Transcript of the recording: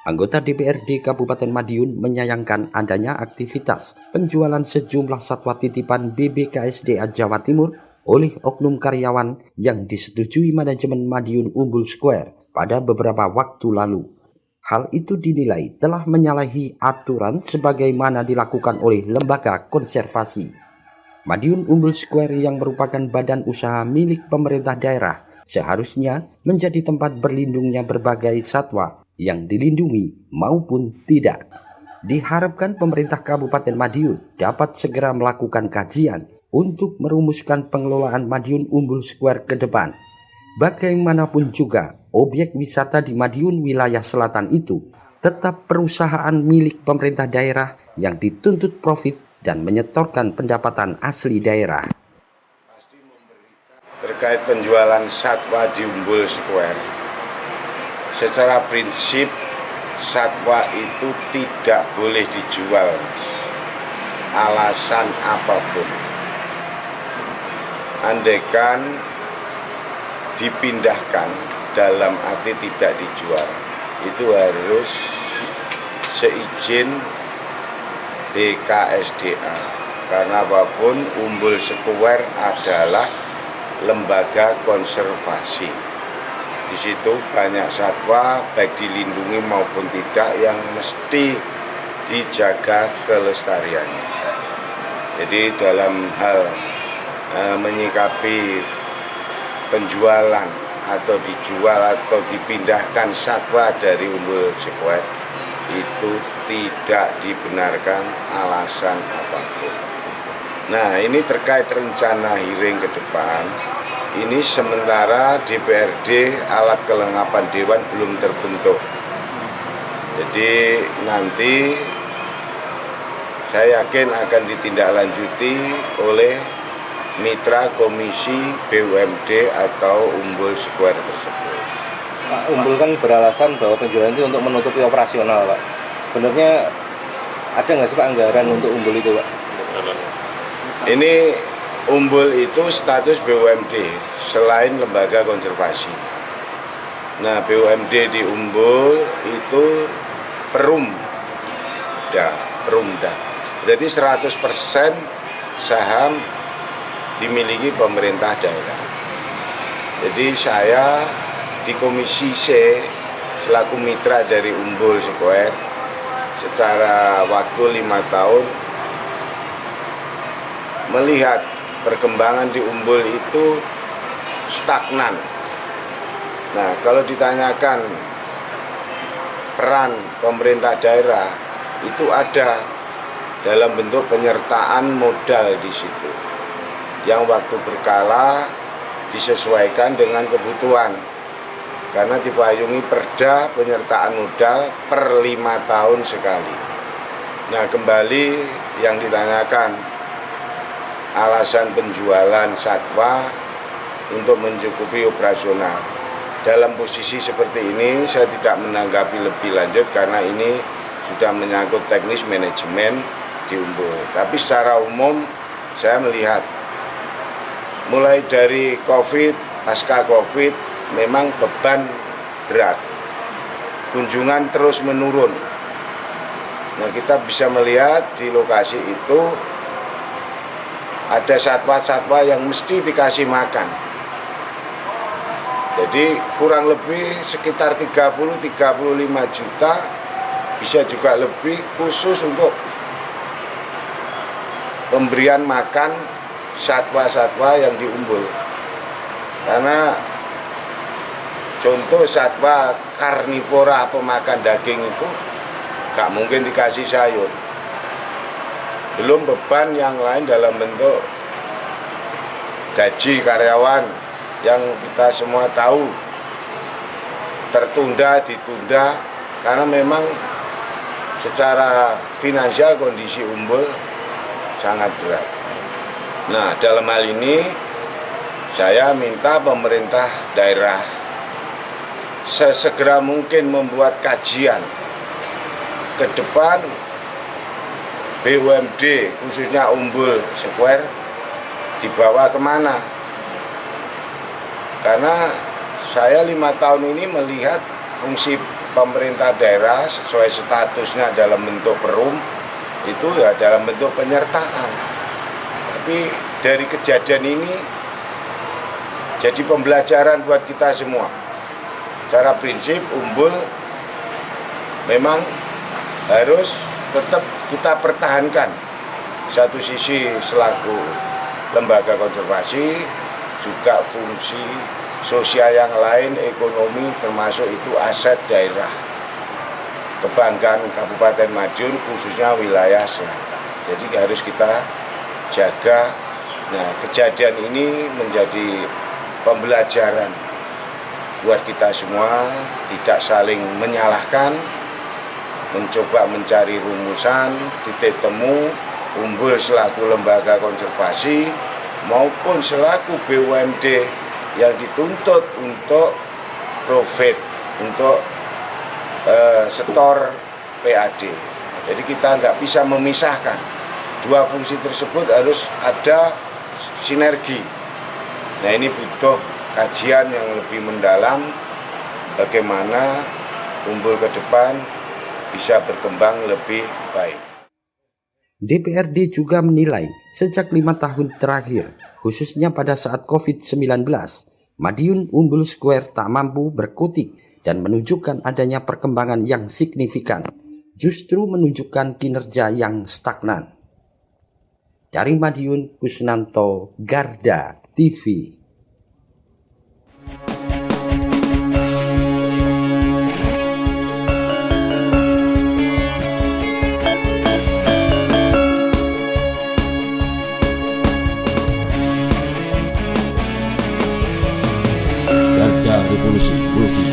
Anggota DPRD Kabupaten Madiun menyayangkan adanya aktivitas penjualan sejumlah satwa titipan BBKSDA Jawa Timur oleh oknum karyawan yang disetujui manajemen Madiun Umbul Square pada beberapa waktu lalu. Hal itu dinilai telah menyalahi aturan sebagaimana dilakukan oleh lembaga konservasi. Madiun Umbul Square yang merupakan badan usaha milik pemerintah daerah seharusnya menjadi tempat berlindungnya berbagai satwa yang dilindungi maupun tidak. Diharapkan pemerintah Kabupaten Madiun dapat segera melakukan kajian untuk merumuskan pengelolaan Madiun Umbul Square ke depan. Bagaimanapun juga, objek wisata di Madiun wilayah selatan itu tetap perusahaan milik pemerintah daerah yang dituntut profit dan menyetorkan pendapatan asli daerah. Terkait penjualan satwa di Umbul Square, secara prinsip satwa itu tidak boleh dijual, alasan apapun. Andaikan dipindahkan dalam arti tidak dijual, itu harus seizin BKSDA, karena apapun Umbul Square adalah lembaga konservasi. Di situ banyak satwa baik dilindungi maupun tidak yang mesti dijaga kelestariannya. Jadi dalam hal menyikapi penjualan atau dijual atau dipindahkan satwa dari Umbul Square itu tidak dibenarkan alasan apapun. Nah, ini terkait rencana hearing ke depan. Ini sementara DPRD alat kelengkapan dewan belum terbentuk. Jadi nanti saya yakin akan ditindaklanjuti oleh mitra komisi BUMD atau Umbul Square tersebut. Pak, Umbul kan beralasan bahwa penjualan itu untuk menutupi operasional, Pak. Sebenarnya ada nggak sih Pak anggaran untuk Umbul itu, Pak? Ini Umbul itu status BUMD selain lembaga konservasi. Nah, BUMD di Umbul itu perumda. Berarti 100% saham dimiliki pemerintah daerah. Jadi saya di Komisi C selaku mitra dari Umbul Square secara waktu 5 tahun melihat perkembangan di Umbul itu stagnan. Nah, kalau ditanyakan peran pemerintah daerah itu ada dalam bentuk penyertaan modal di situ yang waktu berkala disesuaikan dengan kebutuhan, karena dipayungi perda penyertaan modal per 5 tahun sekali. Nah, kembali yang ditanyakan alasan penjualan satwa untuk mencukupi operasional. Dalam posisi seperti ini saya tidak menanggapi lebih lanjut karena ini sudah menyangkut teknis manajemen di Umbul. Tapi secara umum saya melihat mulai dari COVID, pasca COVID memang beban berat, kunjungan terus menurun. Nah, kita bisa melihat di lokasi itu ada satwa-satwa yang mesti dikasih makan. Jadi kurang lebih sekitar 30-35 juta, bisa juga lebih khusus untuk pemberian makan satwa-satwa yang di Umbul. Karena contoh satwa karnivora pemakan daging itu gak mungkin dikasih sayur. Belum beban yang lain dalam bentuk gaji karyawan yang kita semua tahu ditunda karena memang secara finansial kondisi Umbul sangat berat. Nah, dalam hal ini saya minta pemerintah daerah sesegera mungkin membuat kajian ke depan BUMD khususnya Umbul Square dibawa kemana. Karena saya 5 tahun ini melihat fungsi pemerintah daerah sesuai statusnya dalam bentuk perum itu ya dalam bentuk penyertaan. Tapi dari kejadian ini jadi pembelajaran buat kita semua. Secara prinsip Umbul memang harus tetap kita pertahankan. Satu sisi selaku lembaga konservasi, juga fungsi sosial yang lain, ekonomi termasuk itu aset daerah. Kebanggaan Kabupaten Madiun khususnya wilayah selatan. Jadi harus kita jaga. Nah, kejadian ini menjadi pembelajaran buat kita semua, tidak saling menyalahkan, mencoba mencari rumusan, titik temu. Umbul selaku lembaga konservasi maupun selaku BUMD yang dituntut untuk profit, untuk setor PAD. Jadi kita nggak bisa memisahkan. Dua fungsi tersebut harus ada sinergi. Nah, ini butuh kajian yang lebih mendalam bagaimana Umbul ke depan bisa berkembang lebih baik. DPRD juga menilai sejak 5 tahun terakhir, khususnya pada saat COVID-19, Madiun Umbul Square tak mampu berkutik dan menunjukkan adanya perkembangan yang signifikan, justru menunjukkan kinerja yang stagnan. Dari Madiun, Kusnanto, Garda TV. Revolusi Multi